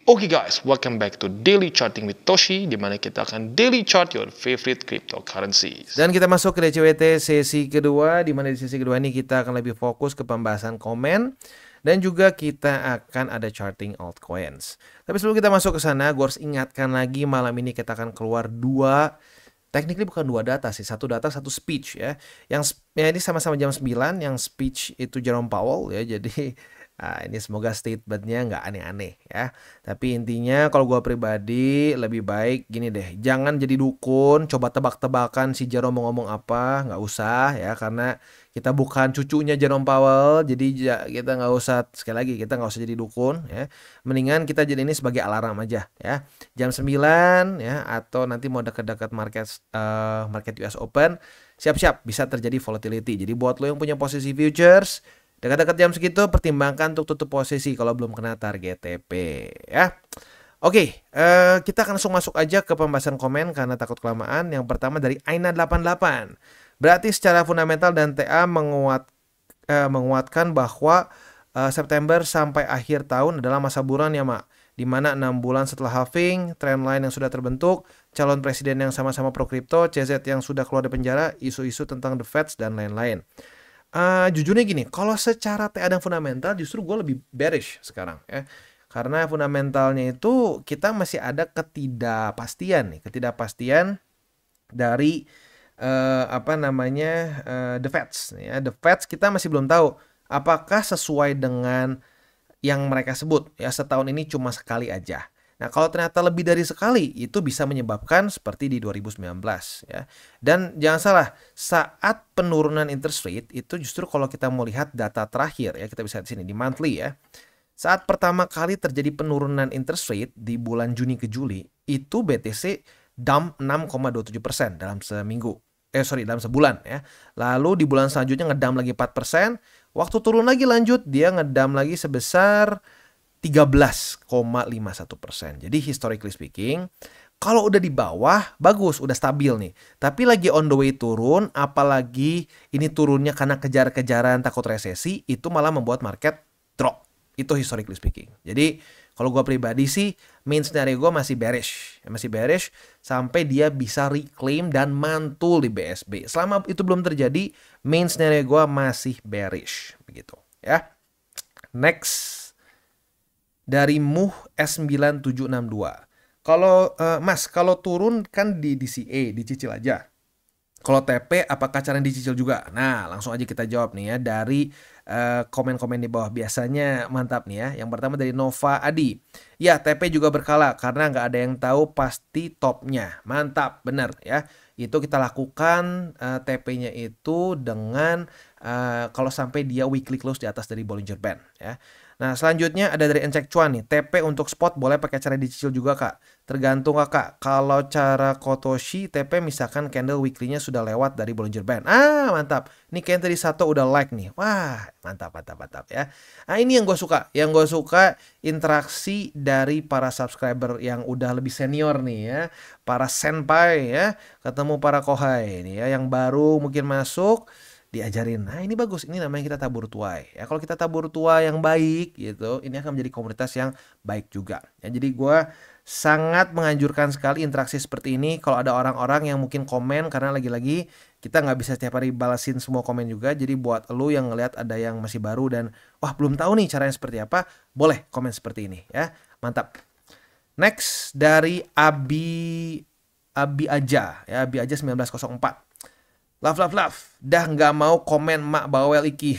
Oke guys, welcome back to Daily Charting with Toshi, di mana kita akan daily chart your favorite cryptocurrencies. Dan kita masuk ke DCWT sesi kedua, di mana di sesi kedua ini kita akan lebih fokus ke pembahasan komen dan juga kita akan ada charting altcoins. Tapi sebelum kita masuk ke sana, gue harus ingatkan lagi malam ini kita akan keluar technically bukan dua data sih, satu data satu speech ya. Yang ini sama-sama jam 9, yang speech itu Jerome Powell ya. Jadi ini semoga statementnya nggak aneh-aneh ya. Tapi intinya kalau gue pribadi lebih baik gini deh, jangan jadi dukun, coba tebak-tebakan si Jerome mau ngomong apa, nggak usah ya, karena kita bukan cucunya Jerome Powell, jadi kita nggak usah, sekali lagi kita nggak usah jadi dukun ya. Mendingan kita jadi ini sebagai alarm aja ya. Jam 9 ya, atau nanti mau dekat-dekat market US Open, siap-siap bisa terjadi volatility. Jadi buat lo yang punya posisi futures, dekat-dekat jam segitu pertimbangkan untuk tutup posisi kalau belum kena target TP ya. Oke, kita akan langsung masuk aja ke pembahasan komen karena takut kelamaan. Yang pertama dari Aina88. Berarti secara fundamental dan TA menguatkan bahwa September sampai akhir tahun adalah masa buruan ya, Mak. Di mana 6 bulan setelah halving, trendline yang sudah terbentuk, calon presiden yang sama-sama pro kripto, CZ yang sudah keluar dari penjara, isu-isu tentang the Feds dan lain-lain. Jujurnya gini, kalau secara TA dan fundamental justru gue lebih bearish sekarang ya. Karena fundamentalnya itu kita masih ada ketidakpastian dari the Feds ya. The Feds kita masih belum tahu apakah sesuai dengan yang mereka sebut ya, setahun ini cuma sekali aja. Nah, kalau ternyata lebih dari sekali, itu bisa menyebabkan seperti di 2019 ya. Dan jangan salah, saat penurunan interest rate itu justru kalau kita mau lihat data terakhir ya, kita bisa lihat di sini di monthly ya. Saat pertama kali terjadi penurunan interest rate di bulan Juni ke Juli, itu BTC dump 6,27% dalam seminggu. Dalam sebulan ya. Lalu di bulan selanjutnya ngedump lagi 4%, waktu turun lagi lanjut dia ngedump lagi sebesar 13,51%. Jadi historically speaking, kalau udah di bawah bagus, udah stabil nih. Tapi lagi on the way turun, apalagi ini turunnya karena kejar-kejaran takut resesi, itu malah membuat market drop. Itu historically speaking. Jadi kalau gue pribadi sih, main scenario gue masih bearish sampai dia bisa reclaim dan mantul di BSB. Selama itu belum terjadi, main scenario gue masih bearish begitu ya. Next dari Muh S9762. Kalau Mas, kalau turun kan di DCA, dicicil aja. Kalau TP apakah cara dicicil juga? Nah, langsung aja kita jawab nih ya dari komen-komen di bawah. Biasanya mantap nih ya. Yang pertama dari Nova Adi. Ya, TP juga berkala karena nggak ada yang tahu pasti topnya. Mantap, bener ya. Itu kita lakukan TP-nya itu dengan kalau sampai dia weekly close di atas dari Bollinger Band ya. Nah, selanjutnya ada dari Encek Cuan nih. TP untuk spot boleh pakai cara dicicil juga, Kak. Tergantung, Kak. Kalau cara Kotoshi, TP misalkan candle weekly-nya sudah lewat dari Bollinger Band. Mantap. Ini kayak tadi satu udah like nih. Wah, mantap ya. Nah, ini yang gue suka. Yang gue suka interaksi dari para subscriber yang udah lebih senior nih ya. Para senpai ya. Ketemu para kohai nih ya. Yang baru mungkin masuk, diajarin. Nah, ini bagus. Ini namanya kita tabur tuai. Ya, kalau kita tabur tuai yang baik gitu, ini akan menjadi komunitas yang baik juga. Ya, jadi gue sangat menganjurkan sekali interaksi seperti ini. Kalau ada orang-orang yang mungkin komen, karena lagi-lagi kita nggak bisa setiap hari balasin semua komen juga. Jadi buat lu yang ngelihat ada yang masih baru dan wah belum tahu nih caranya seperti apa, boleh komen seperti ini ya. Mantap. Next dari Abi Aja ya, Abi Aja 1904. Love. Dah nggak mau komen mak bawel iki.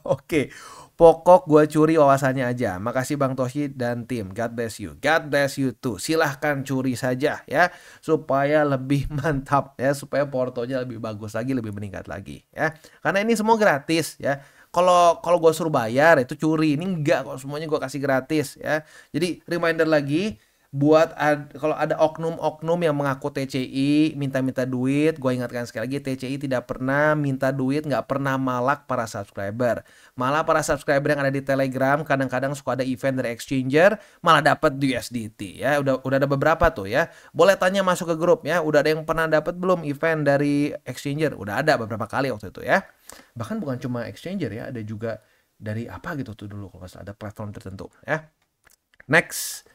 Oke. Pokok gue curi wawasannya aja. Makasih Bang Toshi dan tim. God bless you. God bless you too. Silahkan curi saja ya. Supaya lebih mantap ya. Supaya portonya lebih bagus lagi. Lebih meningkat lagi ya. Karena ini semua gratis ya. Kalau gue suruh bayar itu curi. Ini enggak kok, semuanya gue kasih gratis ya. Jadi reminder lagi. Buat kalau ada oknum-oknum yang mengaku TCI minta-minta duit, gue ingatkan sekali lagi, TCI tidak pernah minta duit, nggak pernah malak para subscriber. Malah para subscriber yang ada di Telegram kadang-kadang suka ada event dari exchanger, malah dapat USDT ya. Udah ada beberapa tuh ya. Boleh tanya masuk ke grup ya. Udah ada yang pernah dapat belum event dari exchanger? Udah ada beberapa kali waktu itu ya. Bahkan bukan cuma exchanger ya, ada juga dari apa gitu tuh dulu kalau nggak salah, ada platform tertentu ya. Next.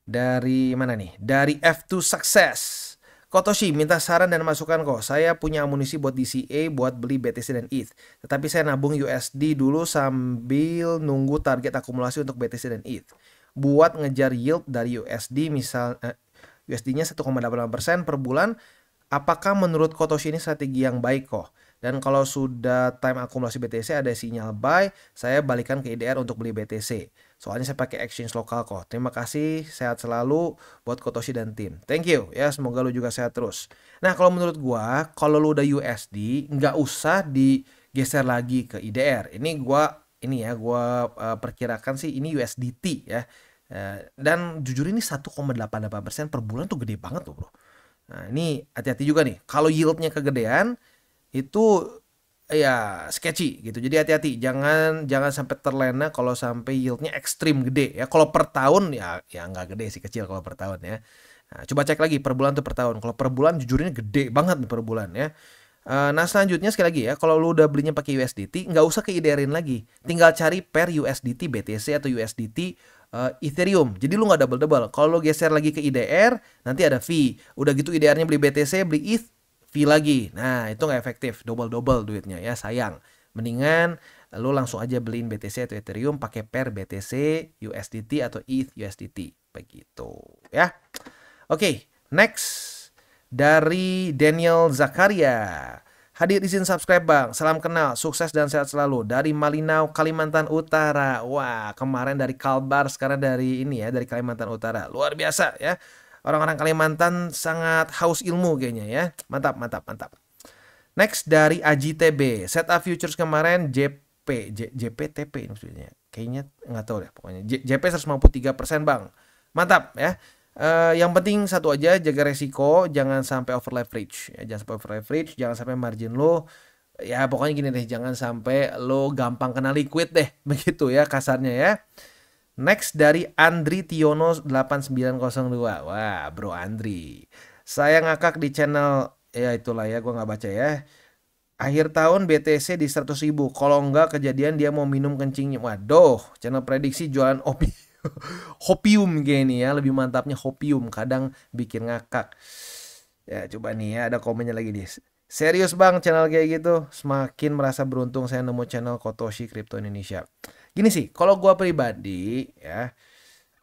Dari mana nih? Dari F2 Success. Kotoshi minta saran dan masukan kok. Saya punya amunisi buat DCA buat beli BTC dan ETH. Tetapi saya nabung USD dulu sambil nunggu target akumulasi untuk BTC dan ETH. Buat ngejar yield dari USD misal USD-nya 1,88% per bulan. Apakah menurut Kotoshi ini strategi yang baik kok? Dan kalau sudah time akumulasi BTC ada sinyal buy, saya balikan ke IDR untuk beli BTC. Soalnya saya pakai exchange lokal kok. Terima kasih, sehat selalu buat Kotoshi dan tim. Thank you ya, semoga lu juga sehat terus. Nah kalau menurut gua, kalau lu udah USD, nggak usah digeser lagi ke IDR. Gua perkirakan sih ini USDT ya. Dan jujur ini 1,88% per bulan tuh gede banget loh bro. Nah ini hati-hati juga nih. Kalau yieldnya kegedean, itu ya sketchy gitu. Jadi hati-hati, jangan sampai terlena kalau sampai yieldnya ekstrim gede ya. Kalau per tahun ya nggak gede sih, kecil kalau per tahun ya. Nah, coba cek lagi per bulan tuh per tahun. Kalau per bulan jujur ini gede banget per bulan ya. Nah selanjutnya sekali lagi ya, kalau lu udah belinya pakai USDT, nggak usah ke IDR-in lagi. Tinggal cari pair USDT BTC atau USDT Ethereum. Jadi lu nggak double-double. Kalau lu geser lagi ke IDR, nanti ada fee. Udah gitu IDR-nya beli BTC, beli ETH, fee lagi. Nah, itu nggak efektif. Double-double duitnya ya, sayang. Mendingan lu langsung aja beliin BTC atau Ethereum pakai pair BTC, USDT atau ETH USDT. Begitu ya. Oke, next. Dari Daniel Zakaria. Hadir izin subscribe bang, salam kenal, sukses dan sehat selalu. Dari Malinau, Kalimantan Utara. Wah, kemarin dari Kalbar, sekarang dari ini ya, dari Kalimantan Utara. Luar biasa ya. Orang-orang Kalimantan sangat haus ilmu kayaknya ya. Mantap, mantap, mantap. Next dari Aji TB. Setup futures kemarin JPTP maksudnya. Kayaknya nggak tahu deh pokoknya. JP 153% bang. Mantap ya. Yang penting satu aja, jaga resiko, jangan sampai over leverage ya, jangan sampai over leverage, jangan sampai margin lo ya pokoknya gini deh, jangan sampai lo gampang kena liquid deh, begitu ya kasarnya ya. Next dari Andri Tiono 8902. Wah bro Andri, saya ngakak di channel ya itulah ya, gua nggak baca ya. Akhir tahun BTC di 100.000, kalau enggak kejadian dia mau minum kencingnya. Waduh, channel prediksi jualan opi. Hopium gini ya, lebih mantapnya hopium, kadang bikin ngakak. Ya coba nih ya, ada komennya lagi nih. Serius bang channel kayak gitu, semakin merasa beruntung saya nemu channel Kotoshi Crypto Indonesia. Gini sih, kalau gua pribadi ya,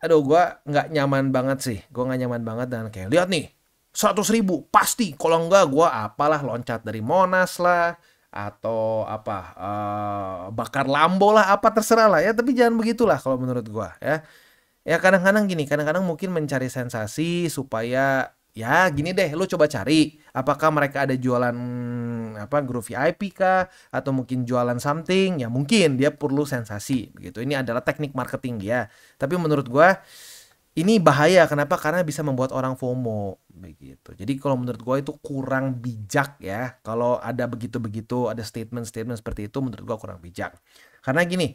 aduh gua nggak nyaman banget sih, gua nggak nyaman banget dan kayak lihat nih 100.000 pasti, kalau enggak gua apalah loncat dari Monas lah atau apa bakar Lambo lah, apa terserah lah ya, tapi jangan begitulah kalau menurut gua ya. Ya kadang-kadang gini, kadang-kadang mungkin mencari sensasi supaya ya gini deh, lu coba cari apakah mereka ada jualan apa grup VIP kah atau mungkin jualan something, ya mungkin dia perlu sensasi begitu. Ini adalah teknik marketing dia. Tapi menurut gua ini bahaya, kenapa? Karena bisa membuat orang FOMO begitu. Jadi kalau menurut gue itu kurang bijak ya. Kalau ada begitu-begitu, ada statement-statement seperti itu, menurut gue kurang bijak. Karena gini,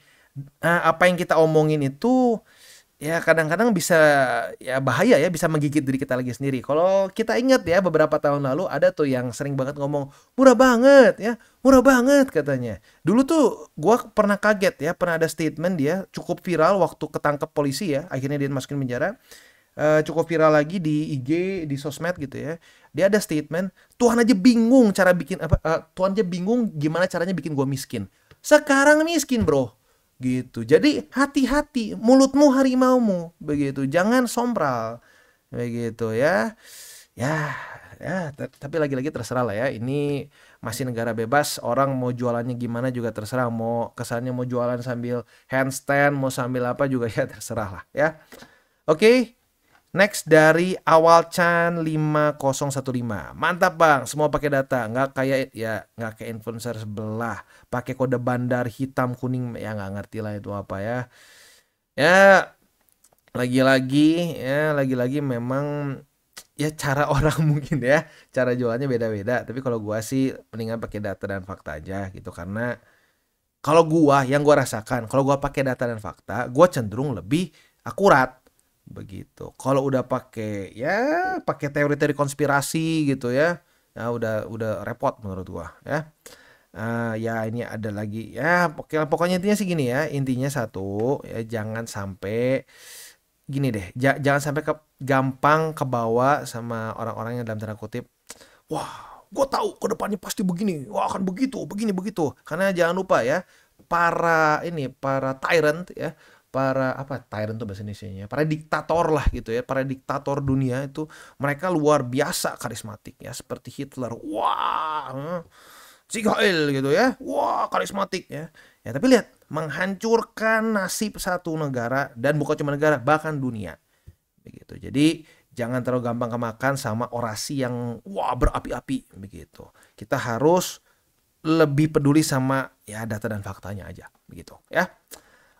apa yang kita omongin itu ya kadang-kadang bisa ya bahaya ya, bisa menggigit diri kita lagi sendiri. Kalau kita ingat ya beberapa tahun lalu ada tuh yang sering banget ngomong murah banget ya, murah banget katanya. Dulu tuh gua pernah kaget ya, pernah ada statement dia cukup viral waktu ketangkep polisi ya, akhirnya dia dimasukin penjara. Cukup viral lagi di IG, di sosmed gitu ya. Dia ada statement, Tuhan aja bingung cara bikin apa, Tuhan aja bingung gimana caranya bikin gua miskin. Sekarang miskin bro, gitu. Jadi hati-hati, mulutmu harimaumu, begitu. Jangan sombral, begitu ya. Ya, ya. Tapi lagi-lagi terserah lah ya. Ini masih negara bebas. Orang mau jualannya gimana juga terserah. Mau kesannya mau jualan sambil handstand, mau sambil apa juga ya terserah lah ya. Oke. Next dari Awal Chan 5015. Mantap bang, semua pakai data, nggak kayak influencer sebelah, pakai kode bandar hitam kuning ya nggak ngerti lah itu apa ya. Ya lagi-lagi memang ya cara orang mungkin ya, cara jualnya beda-beda. Tapi kalau gua sih mendingan pakai data dan fakta aja gitu, karena kalau gua yang gua rasakan, kalau gua pakai data dan fakta, gua cenderung lebih akurat. Begitu. Kalau udah pakai teori-teori konspirasi gitu ya, nah udah repot menurut gua ya. Ya ini ada lagi ya, pokoknya intinya sih gini ya, intinya satu ya, jangan sampai gini deh, jangan sampai gampang kebawa sama orang-orang yang dalam tanda kutip, wah, gue tahu ke depannya pasti begini, wah akan begitu, begini begitu. Karena jangan lupa ya, para tyrant ya, para apa tyrant tuh bahasa Indonesianya, para diktator lah gitu ya, para diktator dunia itu mereka luar biasa karismatik ya, seperti Hitler, wah, Sigael gitu ya, wah karismatik ya. Ya tapi lihat, menghancurkan nasib satu negara dan bukan cuma negara, bahkan dunia. Begitu. Jadi jangan terlalu gampang kemakan sama orasi yang wah berapi-api begitu. Kita harus lebih peduli sama ya data dan faktanya aja begitu ya.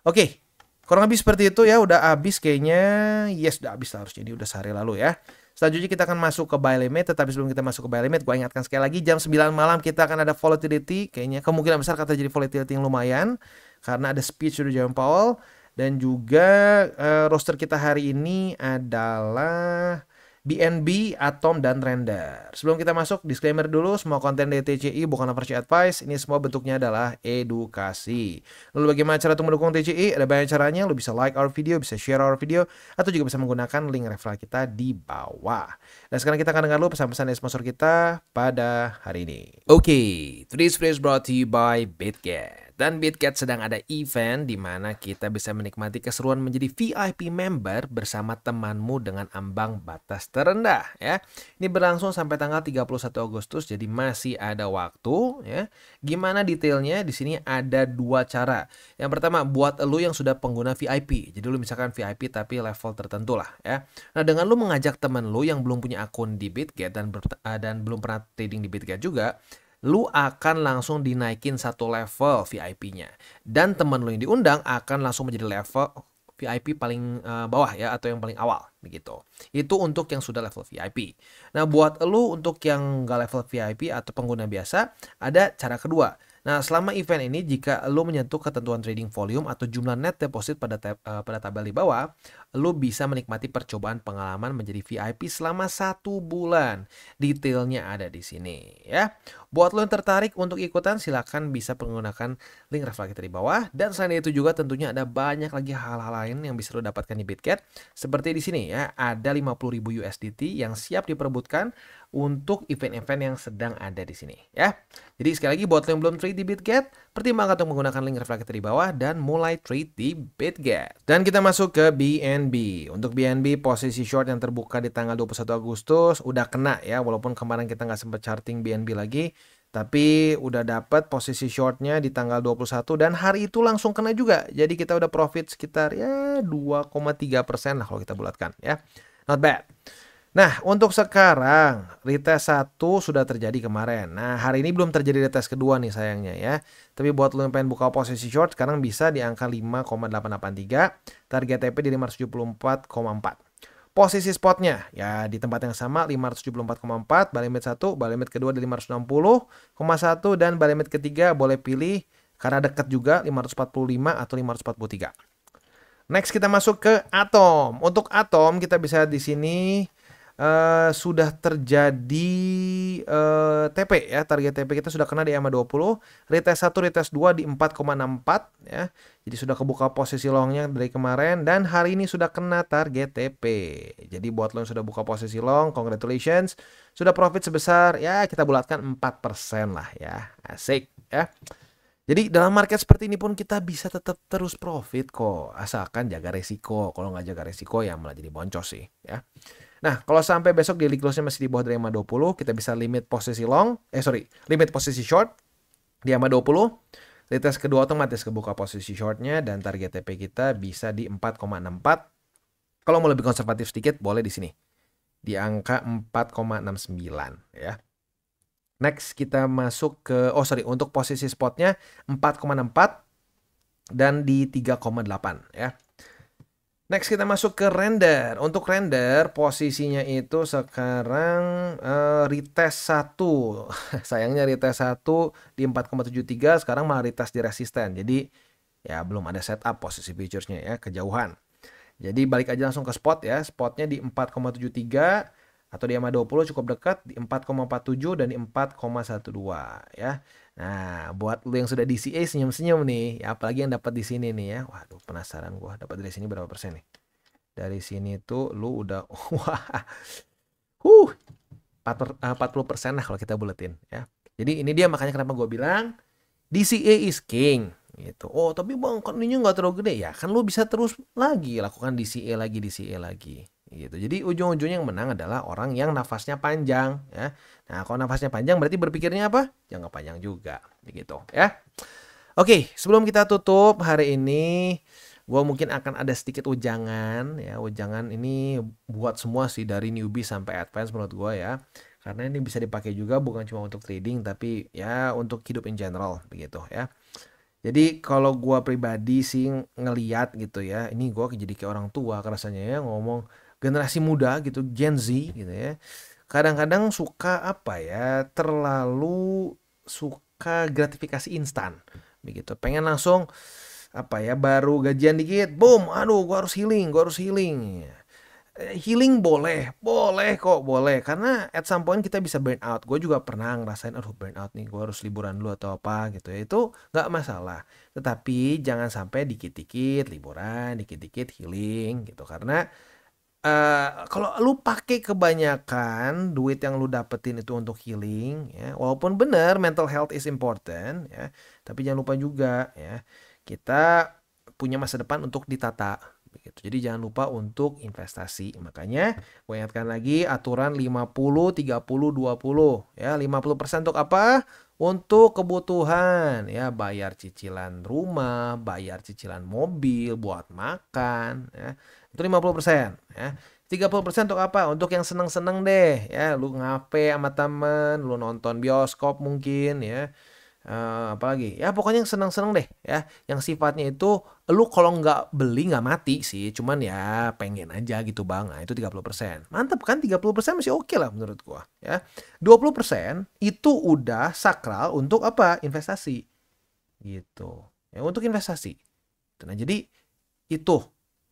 Oke. Kurang lebih seperti itu ya, udah habis kayaknya. Yes, udah habis harusnya, ini udah sehari lalu ya. Selanjutnya kita akan masuk ke buy limit, tetapi sebelum kita masuk ke buy limit, gue ingatkan sekali lagi jam 9 malam kita akan ada volatility, kayaknya kemungkinan besar kata jadi volatility yang lumayan karena ada speech dari Jerome Powell dan juga roster kita hari ini adalah BNB, Atom, dan Render. Sebelum kita masuk, disclaimer dulu, semua konten TCI bukan financial advice, ini semua bentuknya adalah edukasi. Lalu bagaimana cara untuk mendukung TCI? Ada banyak caranya, lo bisa like our video, bisa share our video, atau juga bisa menggunakan link referral kita di bawah. Dan sekarang kita akan dengar dulu pesan-pesan dari sponsor kita pada hari ini. Oke, today's video is brought to you by BitGet. Dan BitGet sedang ada event di mana kita bisa menikmati keseruan menjadi VIP member bersama temanmu dengan ambang batas terendah ya. Ini berlangsung sampai tanggal 31 Agustus, jadi masih ada waktu ya. Gimana detailnya? Di sini ada dua cara. Yang pertama, buat lu yang sudah pengguna VIP. Jadi lu misalkan VIP tapi level tertentu lah ya. Nah, dengan lu mengajak teman lu yang belum punya akun di BitGet dan belum pernah trading di BitGet juga, lu akan langsung dinaikin satu level VIP-nya. Dan teman lu yang diundang akan langsung menjadi level VIP paling bawah ya, atau yang paling awal begitu. Itu untuk yang sudah level VIP. Nah, buat lu untuk yang nggak level VIP atau pengguna biasa, ada cara kedua. Nah, selama event ini jika lu menyentuh ketentuan trading volume atau jumlah net deposit pada tabel di bawah, lu bisa menikmati percobaan pengalaman menjadi VIP selama 1 bulan. Detailnya ada di sini ya. Buat lo yang tertarik untuk ikutan, silakan bisa menggunakan link referral kita di bawah. Dan selain itu juga tentunya ada banyak lagi hal-hal lain yang bisa lo dapatkan di BitGet. Seperti di sini ya, ada 50.000 USDT yang siap diperebutkan untuk event-event yang sedang ada di sini ya. Jadi sekali lagi buat lo yang belum trade di BitGet, pertimbangkan untuk menggunakan link referral kita di bawah dan mulai trade di BitGet. Dan kita masuk ke BNB. Untuk BNB posisi short yang terbuka di tanggal 21 Agustus udah kena ya, walaupun kemarin kita nggak sempat charting BNB lagi, tapi udah dapat posisi shortnya di tanggal 21 dan hari itu langsung kena juga. Jadi kita udah profit sekitar ya 2,3% lah kalau kita bulatkan ya. Not bad. Nah, untuk sekarang retest 1 sudah terjadi kemarin. Nah, hari ini belum terjadi retest kedua nih sayangnya ya. Tapi buat lo yang pengen buka posisi short, sekarang bisa di angka 5,883. Target TP di 574,4. Posisi spotnya ya di tempat yang sama 574,4, buy limit 1, buy limit kedua di 560,1 dan buy limit ketiga boleh pilih karena dekat juga 545 atau 543. Next kita masuk ke Atom. Untuk Atom kita bisa di sini sudah terjadi TP ya, target TP kita sudah kena di EMA 20, retest 1, retest 2 di 4,64 ya. Jadi sudah kebuka posisi longnya dari kemarin dan hari ini sudah kena target TP. Jadi buat lo yang sudah buka posisi long, congratulations. Sudah profit sebesar ya kita bulatkan 4% lah ya. Asik ya. Jadi dalam market seperti ini pun kita bisa tetap terus profit kok, asalkan jaga resiko. Kalau nggak jaga resiko ya malah jadi boncos sih ya. Nah, kalau sampai besok daily close-nya masih di bawah dari EMA 20, kita bisa limit posisi limit posisi short di EMA 20. Retest kedua otomatis kebuka posisi shortnya dan target TP kita bisa di 4,64. Kalau mau lebih konservatif sedikit boleh di sini. Di angka 4,69 ya. Next kita masuk ke untuk posisi spotnya 4,64 dan di 3,8 ya. Next kita masuk ke Render. Untuk Render posisinya itu sekarang retest 1. Sayangnya retest 1 di 4,73, sekarang malah retest di resisten. Jadi ya belum ada setup posisi futuresnya ya, kejauhan. Jadi balik aja langsung ke spot ya. Spotnya di 4,73 atau di EMA 20 cukup dekat di 4,47 dan di 4,12 ya. Nah, buat lu yang sudah DCA senyum-senyum nih, ya apalagi yang dapat di sini nih ya. Waduh, penasaran gua dapat dari sini berapa persen nih. Dari sini tuh lu udah wah, huh, 40% lah kalau kita buletin ya. Jadi ini dia makanya kenapa gue bilang DCA is king gitu. Oh tapi bang kan ininya nggak terlalu gede ya, kan lu bisa terus lagi lakukan DCA lagi gitu. Jadi ujung-ujungnya yang menang adalah orang yang nafasnya panjang ya. Nah kalau nafasnya panjang berarti berpikirnya apa? Jangka panjang juga begitu ya. Oke, sebelum kita tutup hari ini, gue mungkin akan ada sedikit ujangan ya. Ujangan ini buat semua sih dari newbie sampai advance menurut gue ya. Karena ini bisa dipakai juga bukan cuma untuk trading tapi ya untuk hidup in general begitu ya. Jadi kalau gue pribadi sih ngeliat gitu ya, ini gue jadi kayak orang tua rasanya ya ngomong generasi muda gitu, Gen Z gitu ya. Kadang-kadang suka apa ya, terlalu suka gratifikasi instan begitu. Pengen langsung apa ya, baru gajian dikit, boom, aduh gue harus healing, gue harus healing. Healing boleh, boleh kok, boleh. Karena at some point kita bisa burn out. Gue juga pernah ngerasain, aduh burn out nih, gue harus liburan dulu atau apa gitu ya. Itu nggak masalah. Tetapi jangan sampai dikit-dikit liburan, dikit-dikit healing gitu. Karena kalau lu pakai kebanyakan duit yang lu dapetin itu untuk healing ya, walaupun benar mental health is important ya, tapi jangan lupa juga ya, kita punya masa depan untuk ditata begitu. Jadi jangan lupa untuk investasi. Makanya gue ingatkan lagi aturan 50 30 20 ya. 50% untuk apa? Untuk kebutuhan ya, bayar cicilan rumah, bayar cicilan mobil, buat makan ya. Itu 50% ya. 30% untuk apa? Untuk yang seneng-seneng deh ya, lu ngape sama temen, lu nonton bioskop mungkin ya. Apalagi ya pokoknya yang seneng-seneng deh ya, yang sifatnya itu lu kalau nggak beli nggak mati sih, cuman ya pengen aja gitu bang. Nah itu 30%, mantep kan, 30% masih oke lah menurut gua ya. 20% itu udah sakral untuk apa? Investasi gitu ya, untuk investasi. Nah jadi itu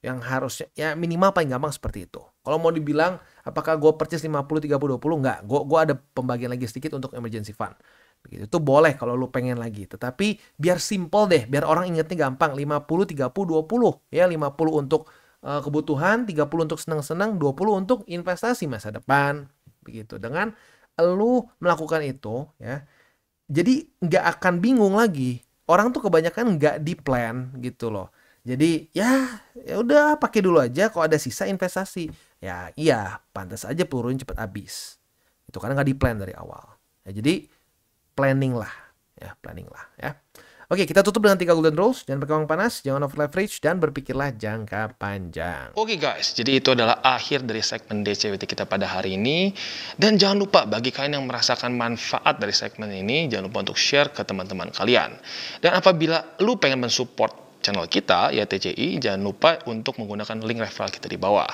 yang harusnya ya, minimal paling gampang seperti itu. Kalau mau dibilang apakah gue purchase 50 30 20, enggak. Gue ada pembagian lagi sedikit untuk emergency fund. Begitu. Itu boleh kalau lu pengen lagi. Tetapi biar simple deh, biar orang ingetnya gampang. 50 30 20 ya, 50 untuk kebutuhan, 30 untuk senang-senang, 20 untuk investasi masa depan. Begitu. Dengan lu melakukan itu ya, jadi nggak akan bingung lagi. Orang tuh kebanyakan nggak di plan gitu loh. Jadi ya udah pakai dulu aja. Kalau ada sisa investasi, ya iya pantas aja pelurunya cepet habis. Itu karena nggak di plan dari awal. Ya, jadi planning lah, ya. Oke, kita tutup dengan 3 golden rules. Jangan pakai uang panas, jangan over leverage, dan berpikirlah jangka panjang. Oke guys, jadi itu adalah akhir dari segmen DCWT kita pada hari ini. Dan jangan lupa bagi kalian yang merasakan manfaat dari segmen ini, jangan lupa untuk share ke teman-teman kalian. Dan apabila lu pengen mensupport channel kita, ya TCI, jangan lupa untuk menggunakan link referral kita di bawah.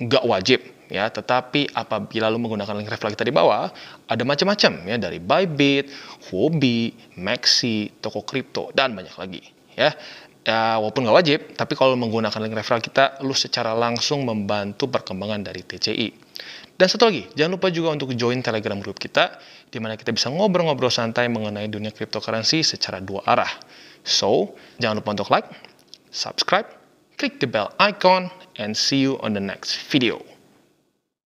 Nggak wajib ya, tetapi apabila lu menggunakan link referral kita di bawah, ada macam-macam ya, dari Bybit, Huobi, Maxi, toko kripto, dan banyak lagi ya. Ya, walaupun nggak wajib, tapi kalau menggunakan link referral kita, lu secara langsung membantu perkembangan dari TCI. Dan satu lagi, jangan lupa juga untuk join Telegram group kita, di mana kita bisa ngobrol-ngobrol santai mengenai dunia cryptocurrency secara dua arah. So, jangan lupa untuk like, subscribe, klik the bell icon, and see you on the next video.